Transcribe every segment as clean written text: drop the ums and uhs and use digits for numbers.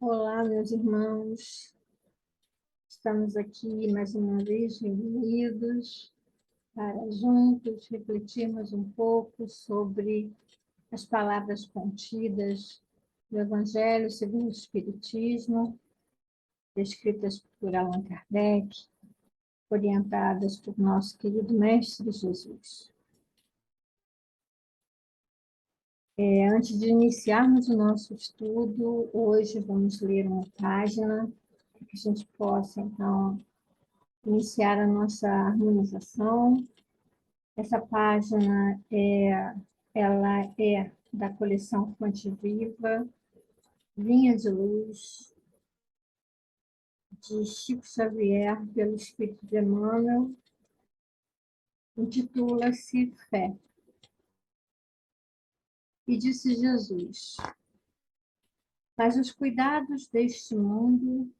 Olá, meus irmãos. Estamos aqui mais uma vez reunidos para juntos refletirmos um pouco sobre as palavras contidas do Evangelho segundo o Espiritismo, descritas por Allan Kardec, orientadas por nosso querido Mestre Jesus. Antes de iniciarmos o nosso estudo, hoje vamos ler uma página para que a gente possa, então, iniciar a nossa harmonização. Essa página ela é da coleção Fonte Viva, Linha de Luz, de Chico Xavier, pelo Espírito de Emmanuel, intitula-se Fé. E disse Jesus: mas os cuidados deste mundo,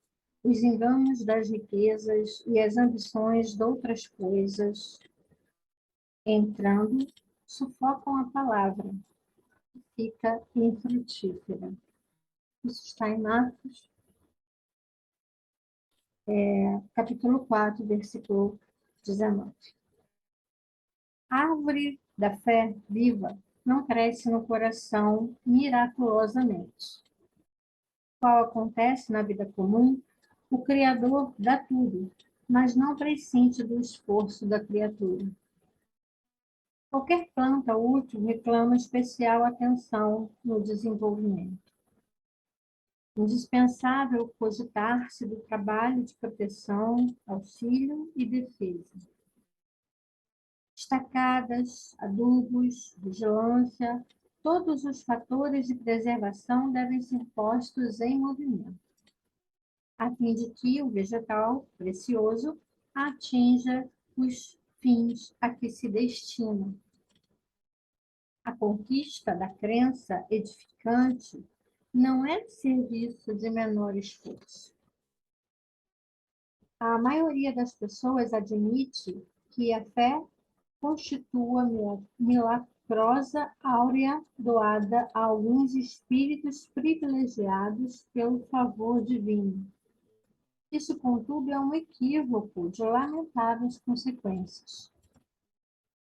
os enganos das riquezas e as ambições de outras coisas, entrando, sufocam a palavra, fica infrutífera. Isso está em Marcos, capítulo 4, versículo 19. A árvore da fé viva não cresce no coração miraculosamente. Qual acontece na vida comum, o Criador dá tudo, mas não prescinde do esforço da criatura. Qualquer planta útil reclama especial atenção no desenvolvimento. Indispensável cogitar-se do trabalho de proteção, auxílio e defesa. Estacadas, adubos, vigilância, todos os fatores de preservação devem ser postos em movimento, a fim de que o vegetal precioso atinja os fins a que se destina. A conquista da crença edificante não é serviço de menor esforço. A maioria das pessoas admite que a fé constitua milagrosa áurea doada a alguns espíritos privilegiados pelo favor divino. Isso, contudo, é um equívoco de lamentáveis consequências.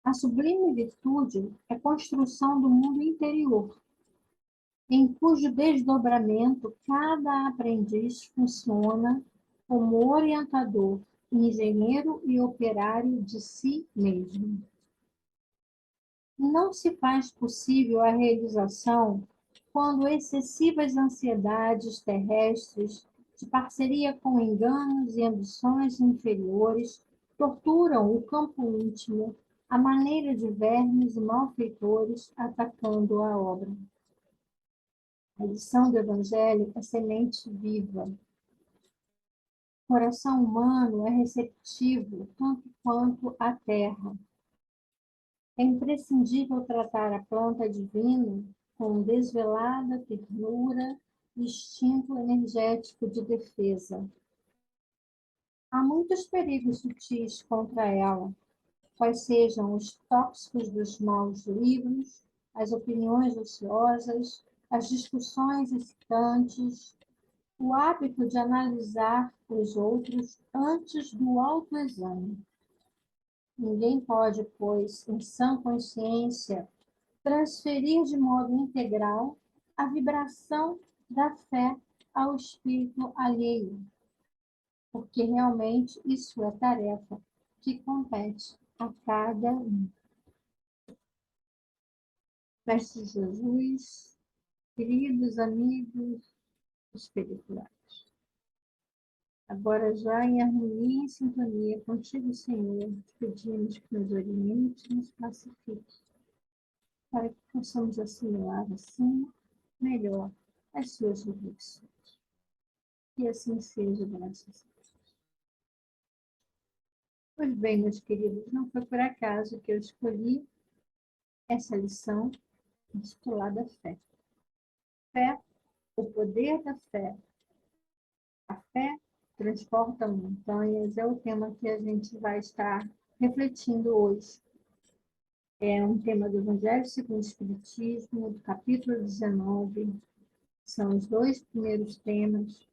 A sublime virtude é construção do mundo interior, em cujo desdobramento cada aprendiz funciona como orientador, engenheiro e operário de si mesmo. Não se faz possível a realização quando excessivas ansiedades terrestres, de parceria com enganos e ambições inferiores, torturam o campo íntimo à maneira de vermes e malfeitores atacando a obra. A lição do Evangelho é semente viva. O coração humano é receptivo tanto quanto a terra. É imprescindível tratar a planta divina com desvelada ternura e instinto energético de defesa. Há muitos perigos sutis contra ela, quais sejam os tóxicos dos maus livros, as opiniões ociosas, as discussões excitantes, o hábito de analisar os outros antes do autoexame. Ninguém pode, pois, em sã consciência, transferir de modo integral a vibração da fé ao espírito alheio, porque realmente isso é tarefa que compete a cada um. Mestre Jesus, queridos amigos espirituais, agora já em harmonia e sintonia contigo, Senhor, te pedimos que nos oriente e nos pacifique, para que possamos assimilar assim melhor as suas reflexões. E assim seja, graças a Deus. Pois bem, meus queridos, não foi por acaso que eu escolhi essa lição intitulada Fé. Fé, o poder da fé. A fé transporta montanhas, é o tema que a gente vai estar refletindo hoje. É um tema do Evangelho segundo o Espiritismo, do capítulo 19, São os dois primeiros temas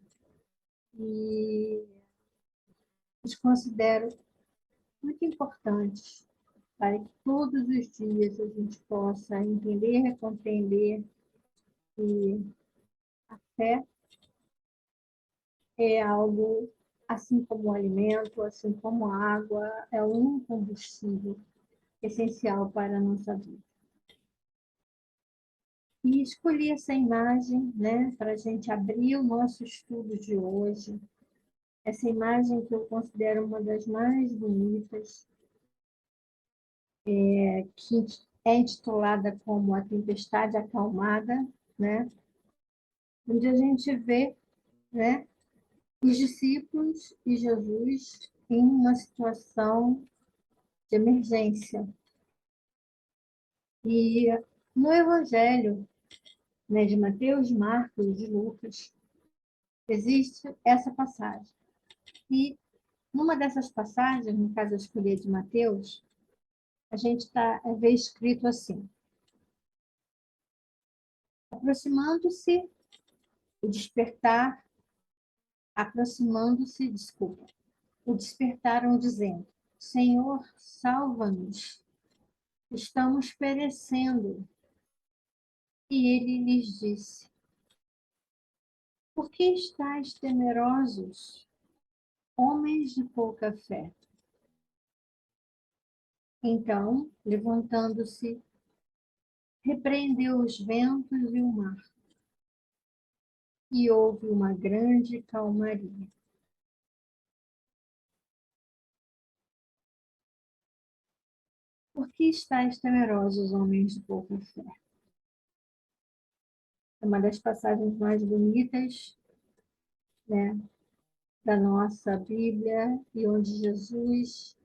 e os considero muito importantes para que todos os dias a gente possa entender, compreender que a fé é algo, assim como o alimento, assim como a água, é um combustível essencial para a nossa vida. E escolhi essa imagem, né, para a gente abrir o nosso estudo de hoje. Essa imagem que eu considero uma das mais bonitas, que é intitulada como A Tempestade Acalmada, né, onde a gente vê, né, os discípulos e Jesus em uma situação de emergência. E no Evangelho, né, de Mateus, Marcos e de Lucas, existe essa passagem. E numa dessas passagens, no caso eu escolhi de Mateus, a gente vê escrito assim: aproximando-se o despertar, desculpa, o despertaram dizendo: Senhor, salva-nos, estamos perecendo. E ele lhes disse: por que estáis temerosos, homens de pouca fé? Então, levantando-se, repreendeu os ventos e o mar, e houve uma grande calmaria. Por que estáis temerosos, homens de pouca fé? É uma das passagens mais bonitas, né, da nossa Bíblia e onde Jesus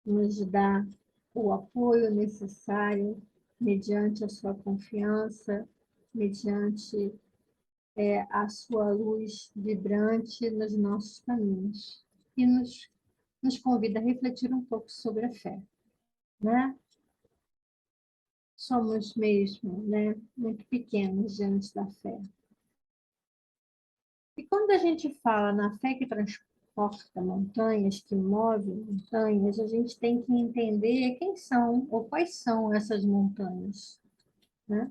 nos dá o apoio necessário mediante a sua confiança, mediante a sua luz vibrante nos nossos caminhos. E nos convida a refletir um pouco sobre a fé, né? Somos mesmo, né, muito pequenos diante da fé. E quando a gente fala na fé que transporta montanhas, que move montanhas, a gente tem que entender quem são ou quais são essas montanhas, né?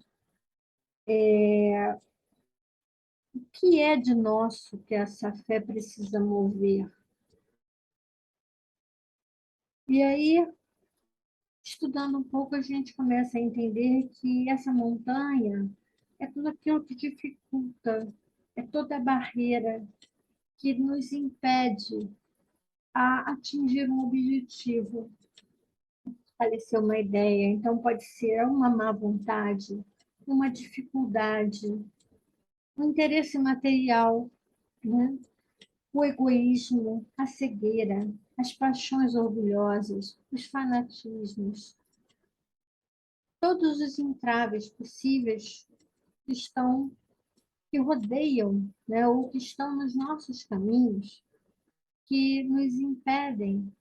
O que é de nosso que essa fé precisa mover? E aí, estudando um pouco, a gente começa a entender que essa montanha é tudo aquilo que dificulta, é toda a barreira que nos impede a atingir um objetivo, estabelecer uma ideia. Então, pode ser uma má vontade, uma dificuldade, um interesse material, né? O egoísmo, a cegueira, as paixões orgulhosas, os fanatismos, todos os entraves possíveis que estão, que rodeiam, né, ou que estão nos nossos caminhos, que nos impedem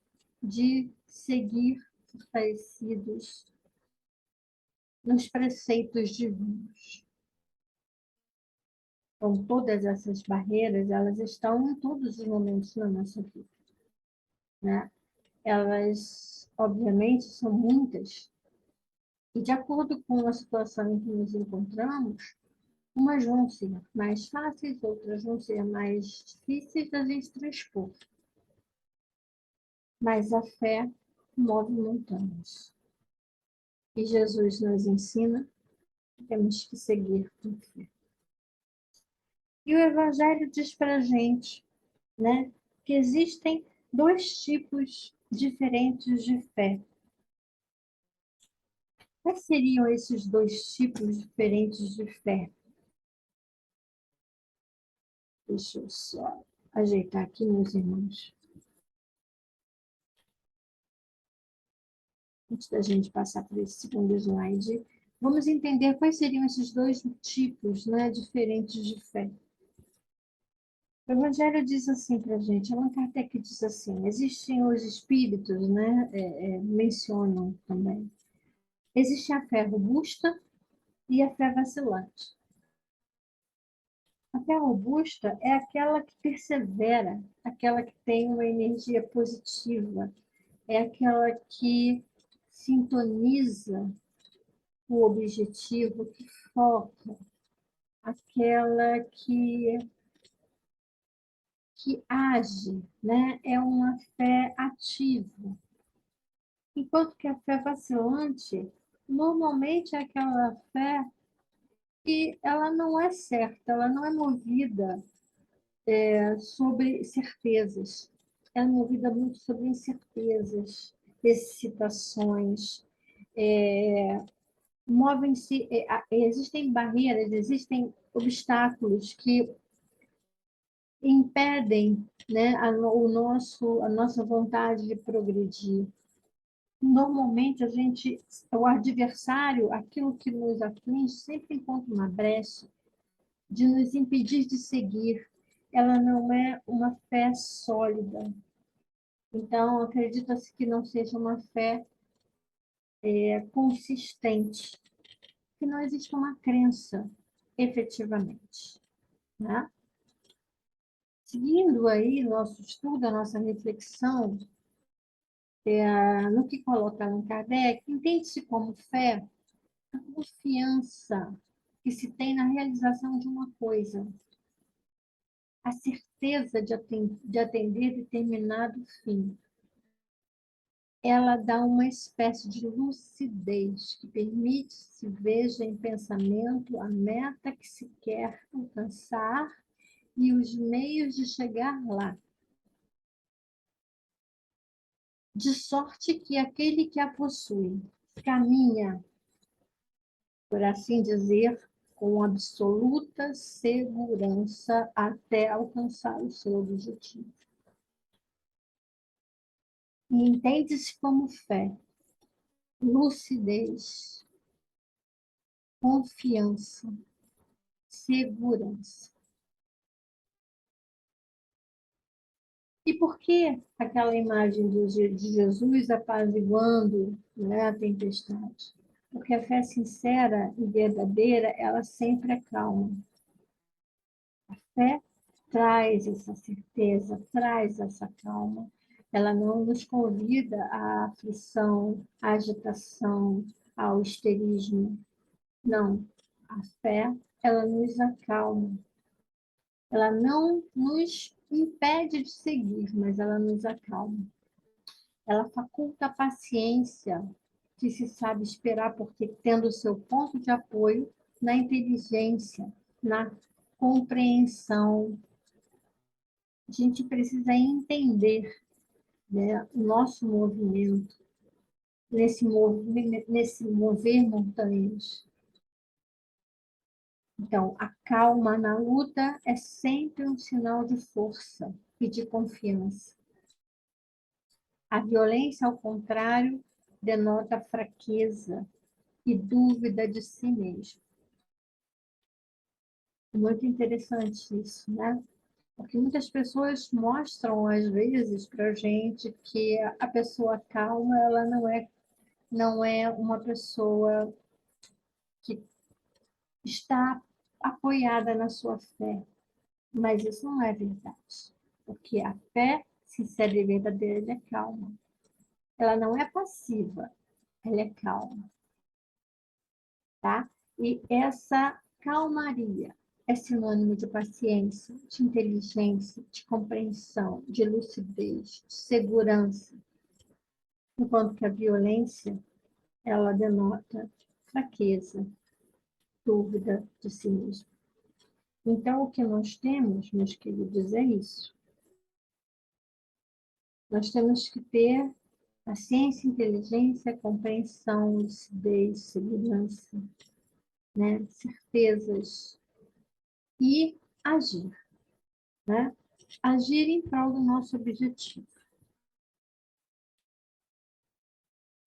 de seguir fortalecidos nos preceitos divinos. Então, todas essas barreiras, elas estão em todos os momentos da nossa vida, né? Elas, obviamente, são muitas, e de acordo com a situação em que nos encontramos, umas vão ser mais fáceis, outras vão ser mais difíceis da gente transpor. Mas a fé move montanhas. E Jesus nos ensina que temos que seguir com fé. E o Evangelho diz para a gente, né, que existem dois tipos diferentes de fé. Quais seriam esses dois tipos diferentes de fé? Deixa eu só ajeitar aqui, meus irmãos. Antes da gente passar por esse segundo slide, vamos entender quais seriam esses dois tipos, né, diferentes de fé. O Evangelho diz assim para a gente, Allan Kardec diz assim, existem os espíritos, né, mencionam também. Existe a fé robusta e a fé vacilante. A fé robusta é aquela que persevera, aquela que tem uma energia positiva, é aquela que sintoniza o objetivo, que foca, aquela que age, né? É uma fé ativa. Enquanto que a fé vacilante, normalmente é aquela fé que ela não é certa, ela não é movida sobre certezas. Ela é movida muito sobre incertezas, excitações, movem-se, existem barreiras, existem obstáculos que impedem, né, a nossa vontade de progredir. Normalmente, o adversário, aquilo que nos aflige, sempre encontra uma brecha de nos impedir de seguir. Ela não é uma fé sólida. Então, acredita-se que não seja uma fé consistente, que não existe uma crença, efetivamente, né? Seguindo aí nosso estudo, a nossa reflexão, no que coloca Allan Kardec, entende-se como fé a confiança que se tem na realização de uma coisa, a certeza de atender determinado fim. Ela dá uma espécie de lucidez que permite se veja em pensamento a meta que se quer alcançar e os meios de chegar lá. De sorte que aquele que a possui caminha, por assim dizer, com absoluta segurança até alcançar o seu objetivo. E entende-se como fé, lucidez, confiança, segurança. E por que aquela imagem de Jesus apaziguando, né, a tempestade? Porque a fé sincera e verdadeira, ela sempre é calma. A fé traz essa certeza, traz essa calma. Ela não nos convida à aflição, à agitação, ao histerismo. Não. A fé, ela nos acalma. Ela não nos impede de seguir, mas ela nos acalma. Ela faculta a paciência, que se sabe esperar, porque tendo o seu ponto de apoio na inteligência, na compreensão. A gente precisa entender, né, o nosso movimento, nesse mover montanhas. Então, a calma na luta é sempre um sinal de força e de confiança. A violência, ao contrário, denota fraqueza e dúvida de si mesmo. Muito interessante isso, né? Porque muitas pessoas mostram, às vezes, para a gente que a pessoa calma, ela não é uma pessoa que está apoiada na sua fé. Mas isso não é verdade. Porque a fé sincera e verdadeira é calma. Ela não é passiva, ela é calma, tá? E essa calmaria é sinônimo de paciência, de inteligência, de compreensão, de lucidez, de segurança, enquanto que a violência, ela denota fraqueza, dúvida de si mesmo. Então, o que nós temos, meus queridos, é isso. Nós temos que ter paciência, inteligência, compreensão, lucidez, segurança, né? Certezas e agir, né? Agir em prol do nosso objetivo.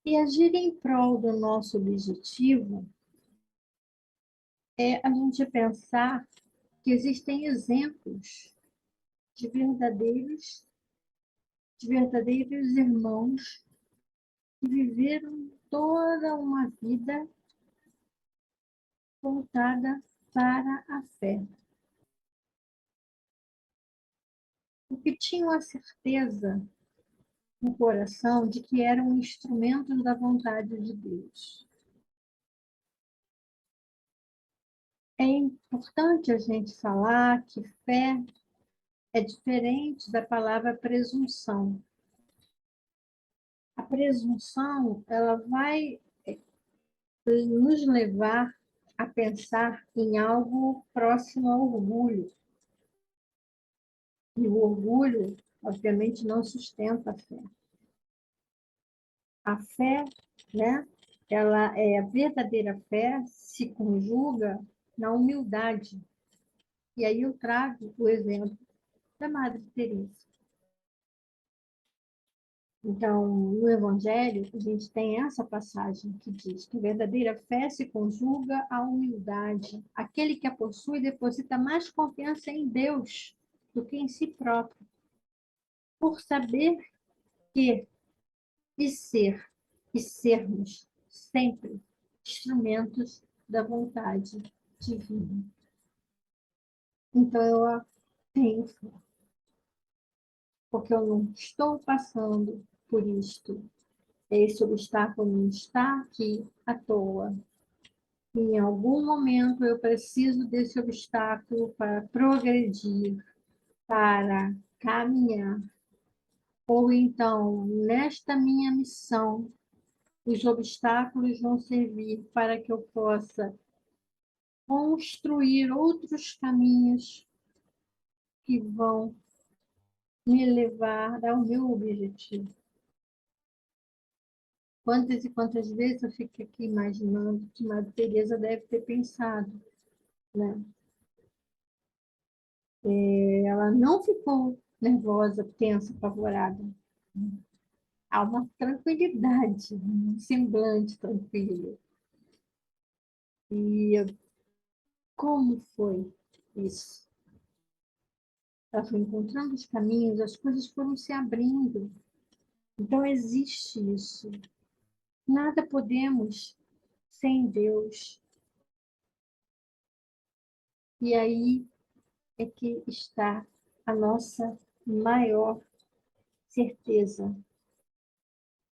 E agir em prol do nosso objetivo é a gente pensar que existem exemplos de verdadeiros irmãos que viveram toda uma vida voltada para a fé. porque tinham a certeza no coração de que eram instrumentos da vontade de Deus. É importante a gente falar que fé é diferente da palavra presunção. A presunção, ela vai nos levar a pensar em algo próximo ao orgulho. E o orgulho, obviamente, não sustenta a fé. A fé, né, ela é a verdadeira fé, se conjuga na humildade. E aí eu trago o exemplo da Madre Teresa. Então, no Evangelho, a gente tem essa passagem que diz que a verdadeira fé se conjuga à humildade. Aquele que a possui deposita mais confiança em Deus do que em si próprio, por saber que e ser e sermos sempre instrumentos da vontade divina. Então, eu tenho fé, porque eu não estou passando por isto. Esse obstáculo não está aqui à toa. Em algum momento eu preciso desse obstáculo para progredir, para caminhar. Ou então, nesta minha missão, os obstáculos vão servir para que eu possa construir outros caminhos que vão me levar ao meu objetivo. Quantas e quantas vezes eu fico aqui imaginando que Madre Teresa deve ter pensado, né? Ela não ficou nervosa, tensa, apavorada. Há uma tranquilidade, um semblante tranquilo. E como foi isso? Ela foi encontrando os caminhos, as coisas foram se abrindo. Então existe isso. Nada podemos sem Deus. E aí é que está a nossa maior certeza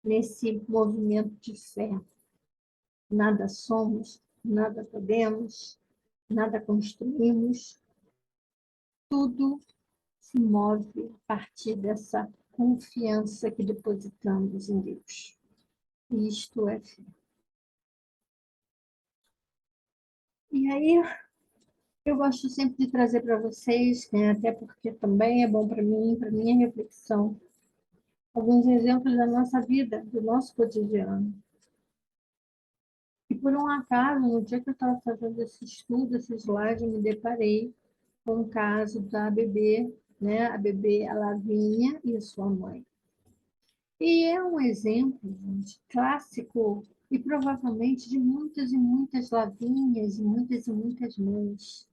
nesse movimento de fé. Nada somos, nada podemos, nada construímos, tudo se move a partir dessa confiança que depositamos em Deus. E isto é fé. E aí eu gosto sempre de trazer para vocês, né, até porque também é bom para mim, para minha reflexão, alguns exemplos da nossa vida, do nosso cotidiano. E por um acaso, no dia que eu estava fazendo esse estudo, esse slide, eu me deparei com o caso da bebê, né, a bebê a Lavínia e a sua mãe. E é um exemplo, gente, clássico e provavelmente de muitas e muitas Lavínias e muitas mães.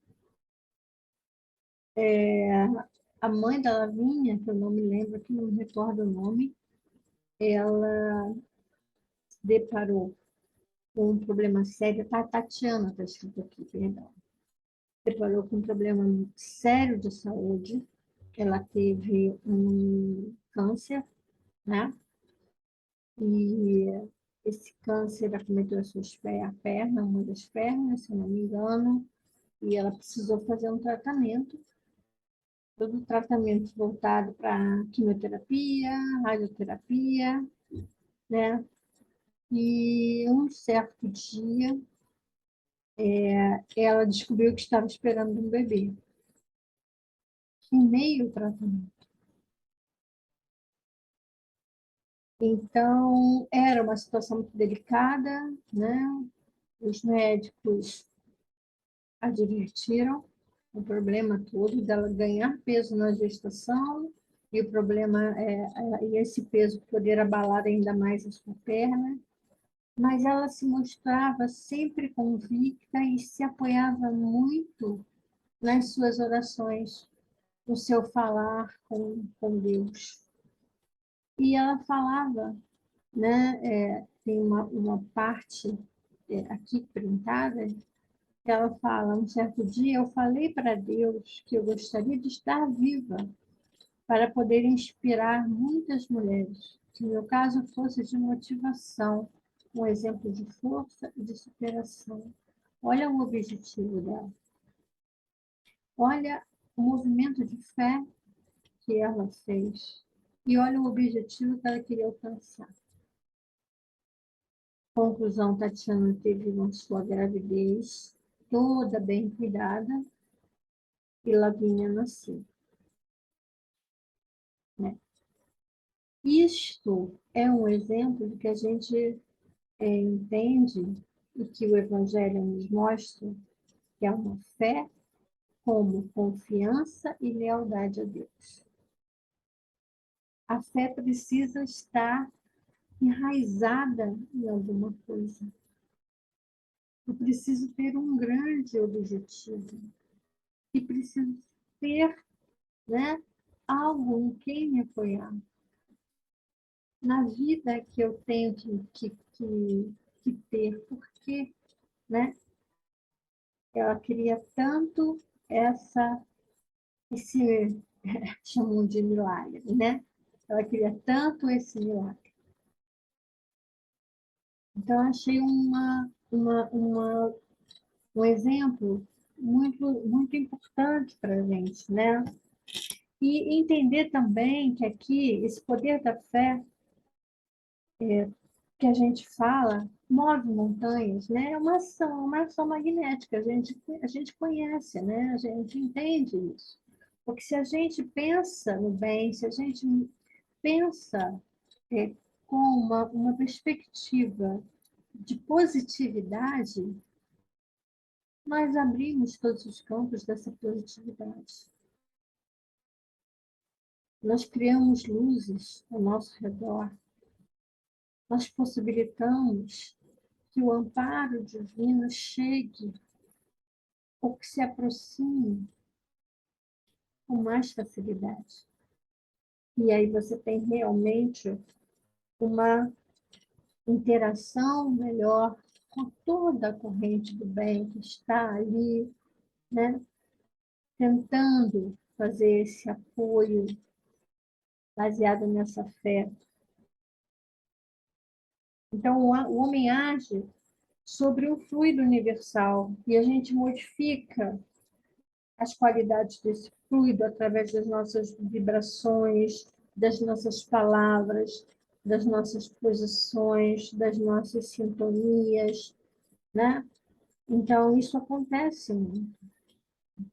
A mãe da Lavínia, que eu não me lembro, que não me recordo o nome, ela deparou com um problema sério, tá, Tatiana está escrito aqui, perdão. Deparou com um problema sério de saúde, ela teve um câncer, né? E esse câncer acometeu a perna, uma das pernas, se eu não me engano, e ela precisou fazer um tratamento, todo o tratamento voltado para quimioterapia, radioterapia, né? E um certo dia, ela descobriu que estava esperando um bebê, em meio ao tratamento. Então, era uma situação muito delicada, né? Os médicos advertiram o problema todo dela ganhar peso na gestação e o problema e esse peso poder abalar ainda mais a sua perna, mas ela se mostrava sempre convicta e se apoiava muito nas suas orações, no seu falar com Deus. E ela falava, né, tem uma parte aqui printada, ela fala, um certo dia eu falei para Deus que eu gostaria de estar viva para poder inspirar muitas mulheres. Se no meu caso fosse de motivação, um exemplo de força e de superação. Olha o objetivo dela. Olha o movimento de fé que ela fez. E olha o objetivo que ela queria alcançar. Conclusão, Tatiana teve uma sua gravidez toda bem cuidada e Lavínia nasceu. Né? Isto é um exemplo de que a gente entende e que o Evangelho nos mostra que é uma fé como confiança e lealdade a Deus. A fé precisa estar enraizada em alguma coisa. Eu preciso ter um grande objetivo. E preciso ter, né, algo em quem me apoiar. Na vida que eu tenho que ter, porque, né, ela queria tanto esse, chamam de milagre, né? Ela queria tanto esse milagre. Então, achei um exemplo muito importante para a gente, né? E entender também que aqui, esse poder da fé que a gente fala, move montanhas, né? Uma ação magnética, a gente conhece, né? A gente entende isso. Porque se a gente pensa no bem, se a gente pensa é, com uma perspectiva de positividade, nós abrimos todos os campos dessa positividade. Nós criamos luzes ao nosso redor. Nós possibilitamos que o amparo divino chegue ou que se aproxime com mais facilidade. E aí você tem realmente uma interação melhor com toda a corrente do bem que está ali, né, tentando fazer esse apoio baseado nessa fé. Então, o homem age sobre um fluido universal e a gente modifica as qualidades desse fluido através das nossas vibrações, das nossas palavras, das nossas posições, das nossas sintonias, né? Então, isso acontece muito.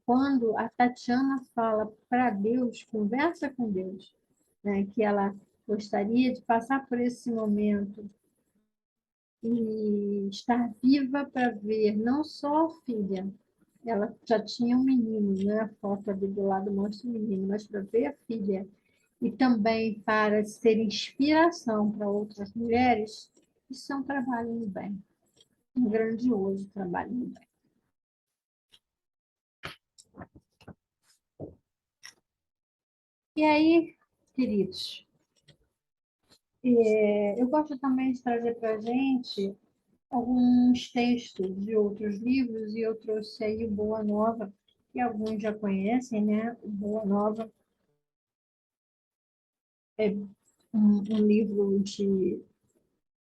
Quando a Tatiana fala para Deus, conversa com Deus, né, que ela gostaria de passar por esse momento e estar viva para ver não só a filha, ela já tinha um menino, né? A foto ali do lado mostra o menino, mas para ver a filha e também para ser inspiração para outras mulheres, isso é um trabalho no bem, um grandioso trabalho no bem. E aí, queridos, eu gosto também de trazer para a gente alguns textos de outros livros, e eu trouxe aí o Boa Nova, que alguns já conhecem, né? O Boa Nova é um livro de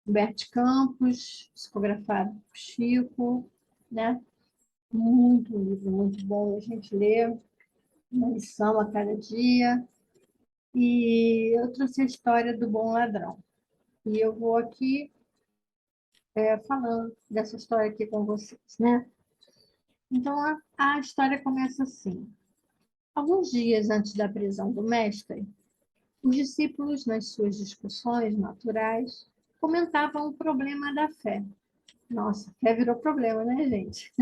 Humberto Campos, psicografado por Chico, né? Muito um livro muito bom a gente lê, uma lição a cada dia. E eu trouxe a história do Bom Ladrão. E eu vou aqui falando dessa história aqui com vocês, né? Então, a história começa assim. Alguns dias antes da prisão do mestre, os discípulos, nas suas discussões naturais, comentavam o problema da fé. Nossa, fé virou problema, né, gente?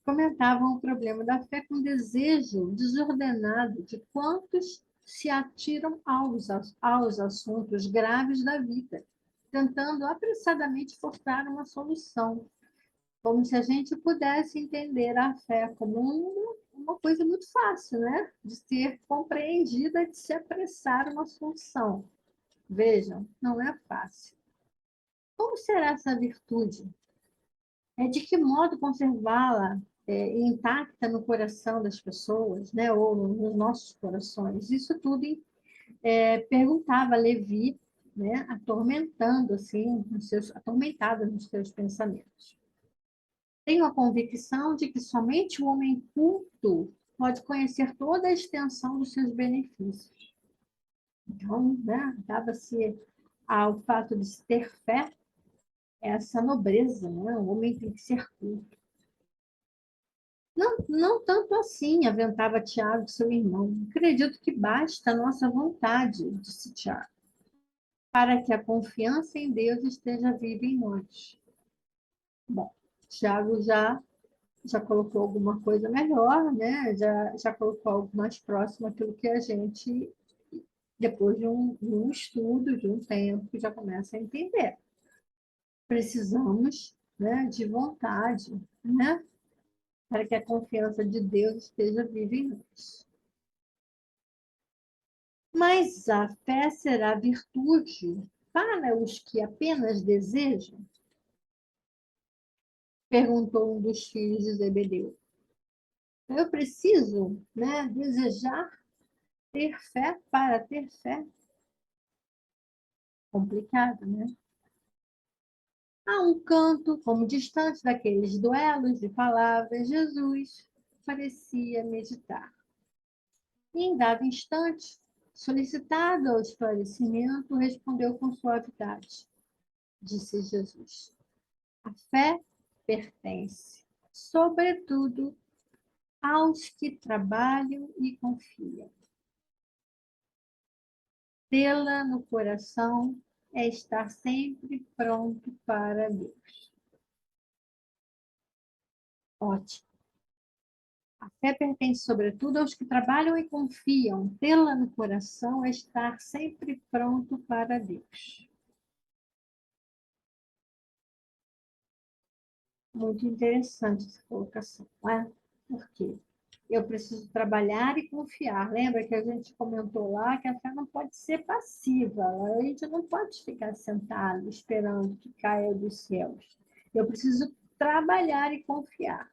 Comentavam o problema da fé com desejo desordenado de quantos se atiram aos assuntos graves da vida, tentando apressadamente forçar uma solução, como se a gente pudesse entender a fé como uma coisa muito fácil, né? De ser compreendida, de se apressar uma solução. Vejam, não é fácil. Como será essa virtude? De que modo conservá-la intacta no coração das pessoas, né? Ou nos nossos corações. Isso tudo perguntava a Levi, né? Atormentando, assim, atormentado nos seus pensamentos. Tenho a convicção de que somente o homem culto pode conhecer toda a extensão dos seus benefícios. Então, né, dava-se ao fato de se ter fé essa nobreza, né? O homem tem que ser culto. Não, não tanto assim, aventava Tiago, seu irmão. Acredito que basta a nossa vontade, disse Tiago, para que a confiança em Deus esteja viva em nós. Bom, Tiago já colocou alguma coisa melhor, né? Já colocou algo mais próximo àquilo que a gente, depois de um estudo, de um tempo, já começa a entender. Precisamos, né, de vontade, né? Para que a confiança de Deus esteja viva em nós. Mas a fé será virtude para os que apenas desejam? Perguntou um dos filhos de Zebedeu. Eu preciso, né, desejar ter fé para ter fé? Complicado, né? Há um canto, como distante daqueles duelos de palavras, Jesus parecia meditar. E em dado instante, solicitado ao esclarecimento, respondeu com suavidade. Disse Jesus: a fé pertence, sobretudo, aos que trabalham e confiam. Tê-la no coração é estar sempre pronto para Deus. Ótimo. A fé pertence, sobretudo, aos que trabalham e confiam. Tê-la no coração é estar sempre pronto para Deus. Muito interessante essa colocação, não é? Por quê? Eu preciso trabalhar e confiar. Lembra que a gente comentou lá que a fé não pode ser passiva. A gente não pode ficar sentado esperando que caia dos céus. Eu preciso trabalhar e confiar.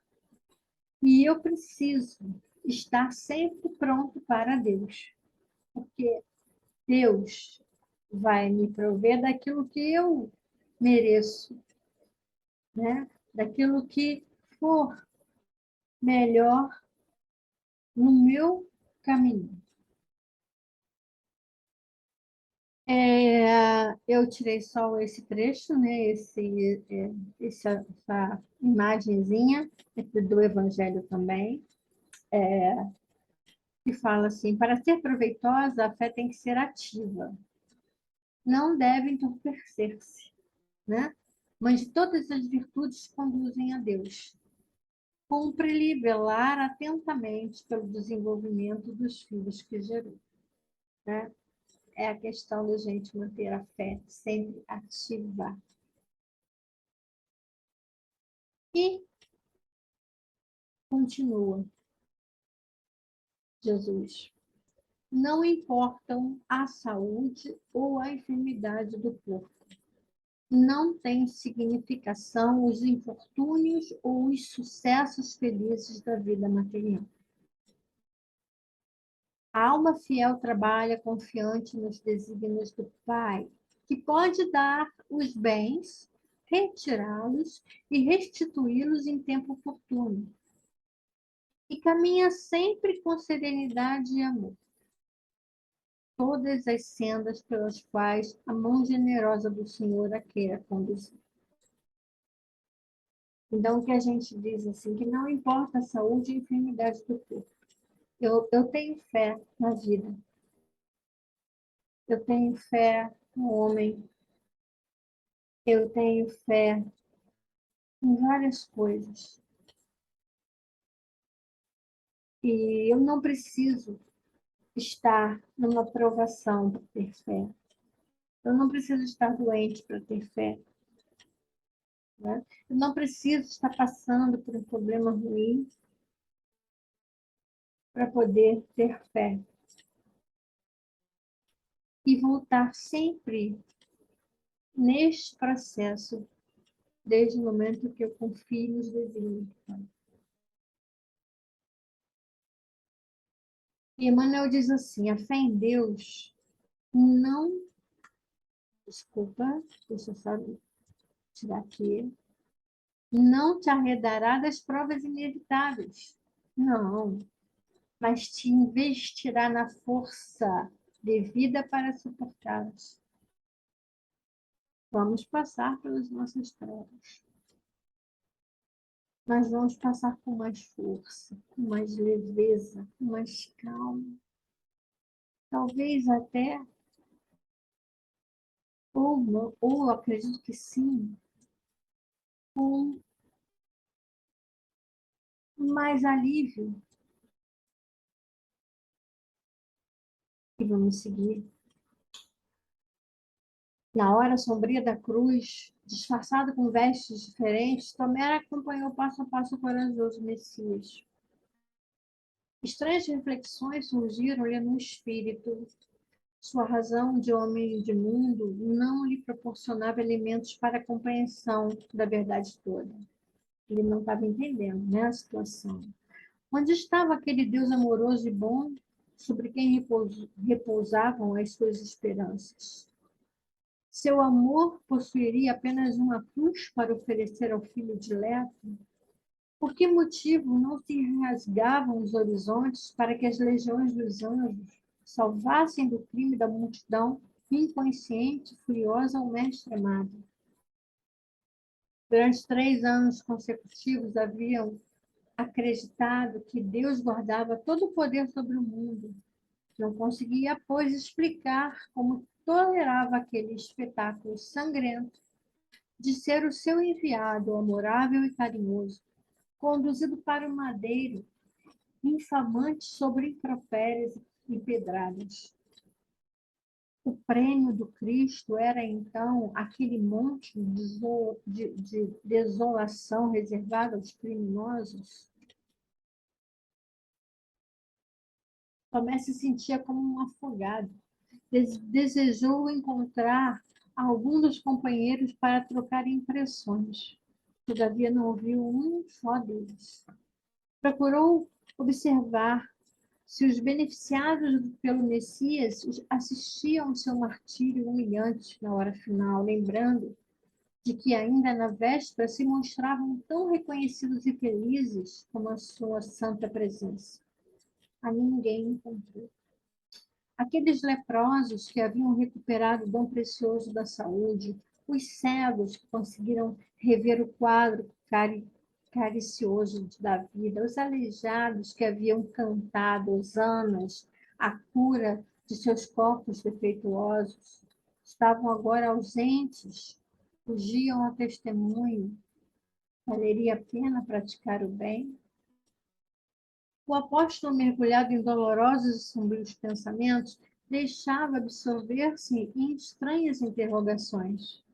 E eu preciso estar sempre pronto para Deus. Porque Deus vai me prover daquilo que eu mereço, né? Daquilo que for melhor no meu caminho. Eu tirei só esse trecho, né? Essa imagenzinha do Evangelho também, que fala assim: para ser proveitosa, a fé tem que ser ativa, não deve entorpecer-se, né? Mas todas as virtudes conduzem a Deus. Cumpre-lhe velar atentamente pelo desenvolvimento dos filhos que gerou, né? É a questão da gente manter a fé sempre ativa. E continua Jesus. Não importam a saúde ou a enfermidade do corpo. Não tem significação os infortúnios ou os sucessos felizes da vida material. A alma fiel trabalha confiante nos desígnios do Pai, que pode dar os bens, retirá-los e restituí-los em tempo oportuno. E caminha sempre com serenidade e amor. Todas as sendas pelas quais a mão generosa do Senhor a queira conduzir. Então, o que a gente diz assim, que não importa a saúde e a enfermidade do corpo. Eu tenho fé na vida. Eu tenho fé no homem. Eu tenho fé em várias coisas. E eu não preciso estar numa provação para ter fé. Eu não preciso estar doente para ter fé. Né? Eu não preciso estar passando por um problema ruim para poder ter fé. E voltar sempre neste processo, desde o momento que eu confio nos desígnios. E Emmanuel diz assim, a fé em Deus não, desculpa, deixa eu só tirar aqui, não te arredará das provas inevitáveis. Não, mas te investirá na força devida para suportá-las. Vamos passar pelas nossas provas, mas vamos passar com mais força, com mais leveza, com mais calma. Talvez até, ou, não, ou acredito que sim, com mais alívio. E vamos seguir. Na hora sombria da cruz, disfarçado com vestes diferentes, Tomé acompanhou passo a passo o corajoso Messias. Estranhas reflexões surgiram-lhe no espírito. Sua razão de homem de mundo não lhe proporcionava elementos para a compreensão da verdade toda. Ele não estava entendendo, né, a situação. Onde estava aquele Deus amoroso e bom sobre quem repousavam as suas esperanças? Seu amor possuiria apenas uma cruz para oferecer ao filho dileto? Por que motivo não se rasgavam os horizontes para que as legiões dos anjos salvassem do crime da multidão inconsciente, furiosa o mestre amado? Durante 3 anos consecutivos haviam acreditado que Deus guardava todo o poder sobre o mundo. Não conseguia, pois, explicar como tolerava aquele espetáculo sangrento de ser o seu enviado, amorável e carinhoso, conduzido para o madeiro, infamante sobre impropérios e pedradas. O prêmio do Cristo era, então, aquele monte de desolação reservado aos criminosos? Tomé se sentia como um afogado. Desejou encontrar algum dos companheiros para trocar impressões. Todavia não ouviu um só deles. Procurou observar se os beneficiados pelo Messias assistiam ao seu martírio humilhante na hora final, lembrando de que ainda na véspera se mostravam tão reconhecidos e felizes como a sua santa presença. A ninguém encontrou. Aqueles leprosos que haviam recuperado o dom precioso da saúde, os cegos que conseguiram rever o quadro caricioso da vida, os aleijados que haviam cantado hosanas à cura de seus corpos defeituosos, estavam agora ausentes, fugiam ao testemunho. Valeria a pena praticar o bem? O apóstolo, mergulhado em dolorosos e sombrios pensamentos, deixava absorver-se em estranhas interrogações.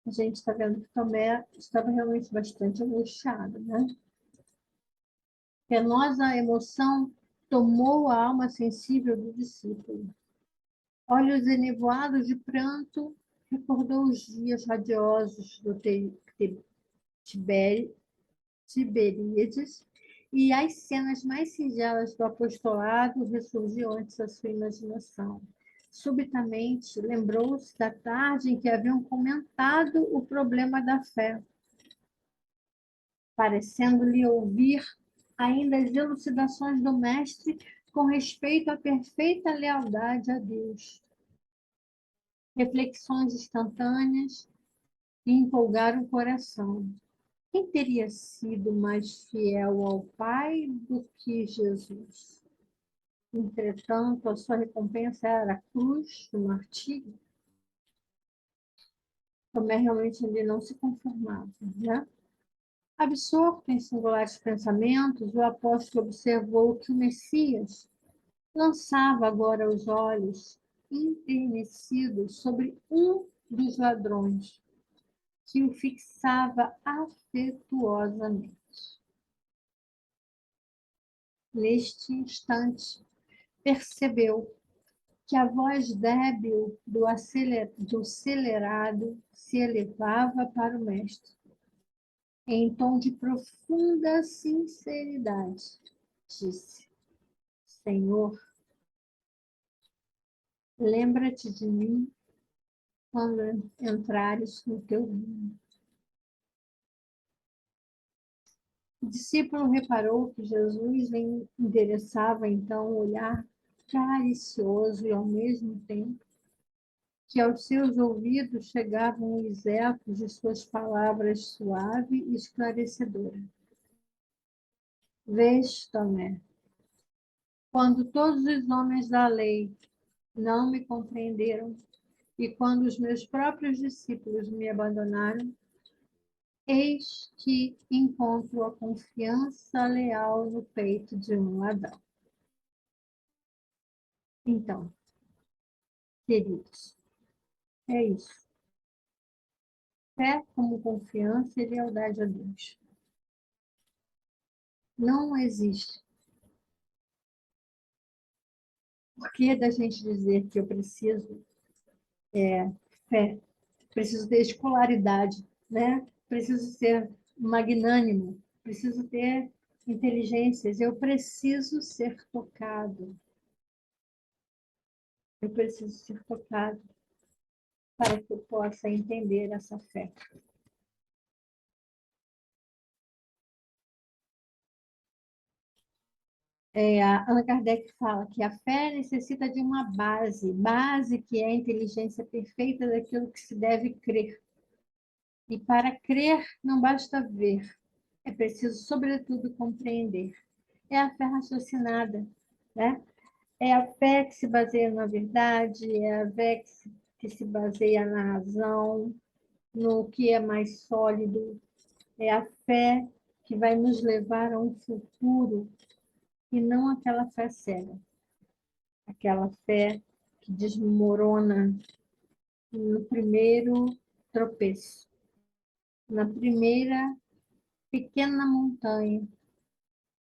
A gente está vendo que Tomé estava realmente bastante angustiado, né? Penosa emoção tomou a alma sensível do discípulo. Olhos enevoados de pranto, recordou os dias radiosos do Tiberíades, e as cenas mais singelas do apostolado ressurgiam antes da sua imaginação. Subitamente, lembrou-se da tarde em que haviam comentado o problema da fé, parecendo-lhe ouvir ainda as elucidações do mestre com respeito à perfeita lealdade a Deus. Reflexões instantâneas que empolgaram o coração. Quem teria sido mais fiel ao Pai do que Jesus? Entretanto, a sua recompensa era a cruz do martírio. Tomé realmente ele não se conformava, né? Absorto em singulares pensamentos, o apóstolo observou que o Messias lançava agora os olhos enternecidos sobre um dos ladrões, que o fixava afetuosamente. Neste instante, percebeu que a voz débil do acelerado se elevava para o mestre, em tom de profunda sinceridade. Disse: Senhor, lembra-te de mim quando entrares no teu reino. O discípulo reparou que Jesus endereçava então um olhar caricioso e, ao mesmo tempo, que aos seus ouvidos chegavam os ecos de suas palavras suave e esclarecedora. Vês, Tomé, quando todos os homens da lei não me compreenderam e quando os meus próprios discípulos me abandonaram, eis que encontro a confiança leal no peito de um ladrão. Então, queridos, é isso. Fé como confiança e lealdade a Deus. Não existe. Por que da gente dizer que eu preciso fé, preciso ter escolaridade, né? Preciso ser magnânimo, preciso ter inteligências, eu preciso ser tocado. Eu preciso ser tocado para que eu possa entender essa fé. A Allan Kardec fala que a fé necessita de uma base que é a inteligência perfeita daquilo que se deve crer. E para crer não basta ver, é preciso, sobretudo, compreender. É a fé raciocinada, né? É a fé que se baseia na verdade, é a fé que se baseia na razão, no que é mais sólido, é a fé que vai nos levar a um futuro e não aquela fé cega, aquela fé que desmorona no primeiro tropeço, na primeira pequena montanha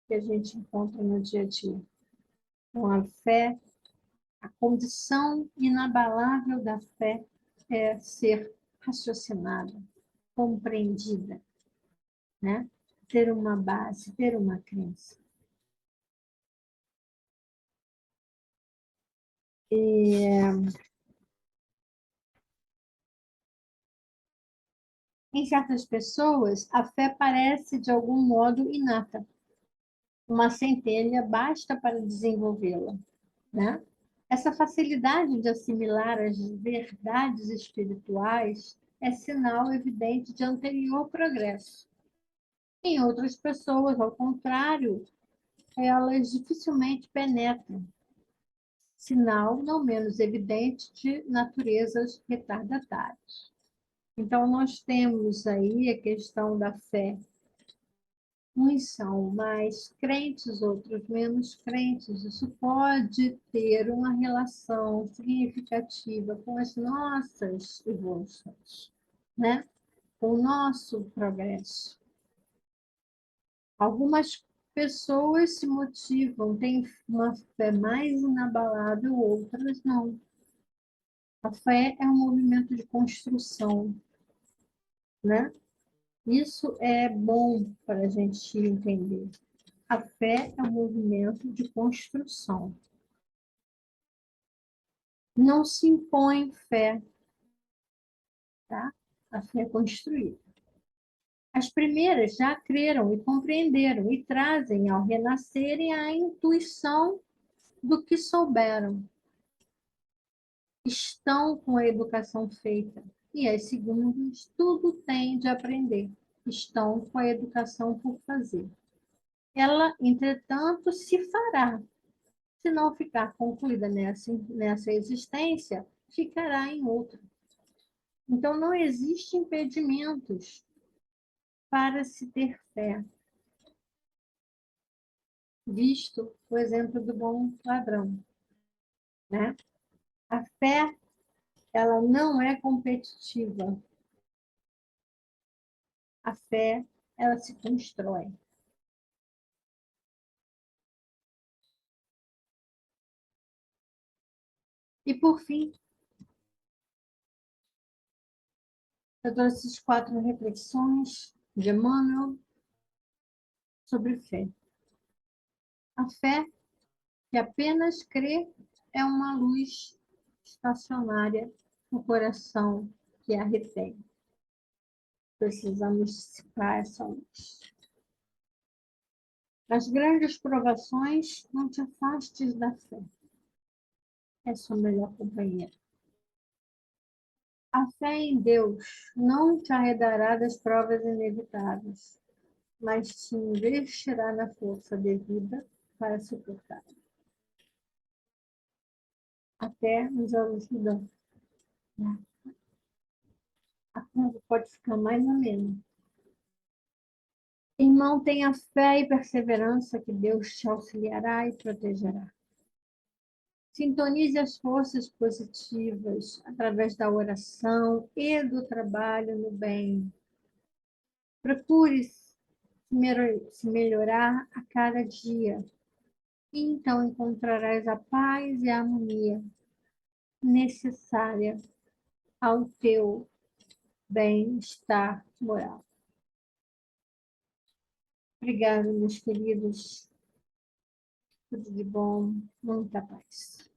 que a gente encontra no dia a dia. Então, a fé, a condição inabalável da fé é ser raciocinada, compreendida, né? Ter uma base, ter uma crença. Em certas pessoas, a fé parece, de algum modo, inata. Uma centelha basta para desenvolvê-la, né? Essa facilidade de assimilar as verdades espirituais é sinal evidente de anterior progresso. Em outras pessoas, ao contrário, elas dificilmente penetram, sinal não menos evidente de naturezas retardatárias. Então, nós temos aí a questão da fé. Uns são mais crentes, outros menos crentes. Isso pode ter uma relação significativa com as nossas evoluções, né? Com o nosso progresso. Algumas pessoas se motivam, têm uma fé mais inabalável, outras não. A fé é um movimento de construção, né? Isso é bom para a gente entender. A fé é um movimento de construção. Não se impõe fé, tá? A fé é construída. As primeiras já creram e compreenderam e trazem ao renascerem a intuição do que souberam. Estão com a educação feita. E as segundas, tudo têm de aprender. Estão com a educação por fazer. Ela, entretanto, se fará. Se não ficar concluída nessa existência, ficará em outra. Então, não existem impedimentos para se ter fé. Visto o exemplo do bom ladrão, né? A fé, ela não é competitiva. A fé, ela se constrói. E, por fim, eu trouxe essas 4 reflexões de Emmanuel sobre fé. A fé que apenas crer é uma luz estacionária no coração que a retém. Precisamos dissipar essa luz. Nas grandes provações, não te afastes da fé. É sua melhor companheira. A fé em Deus não te arredará das provas inevitáveis, mas te investirá na força devida para suportar. Até nos ajudam. A coisa pode ficar mais ou menos. Irmão, tenha fé e perseverança que Deus te auxiliará e protegerá. Sintonize as forças positivas através da oração e do trabalho no bem. Procure se melhorar a cada dia. E então encontrarás a paz e a harmonia necessária ao teu bem-estar moral. Obrigada, meus queridos. Tudo de bom, muita paz.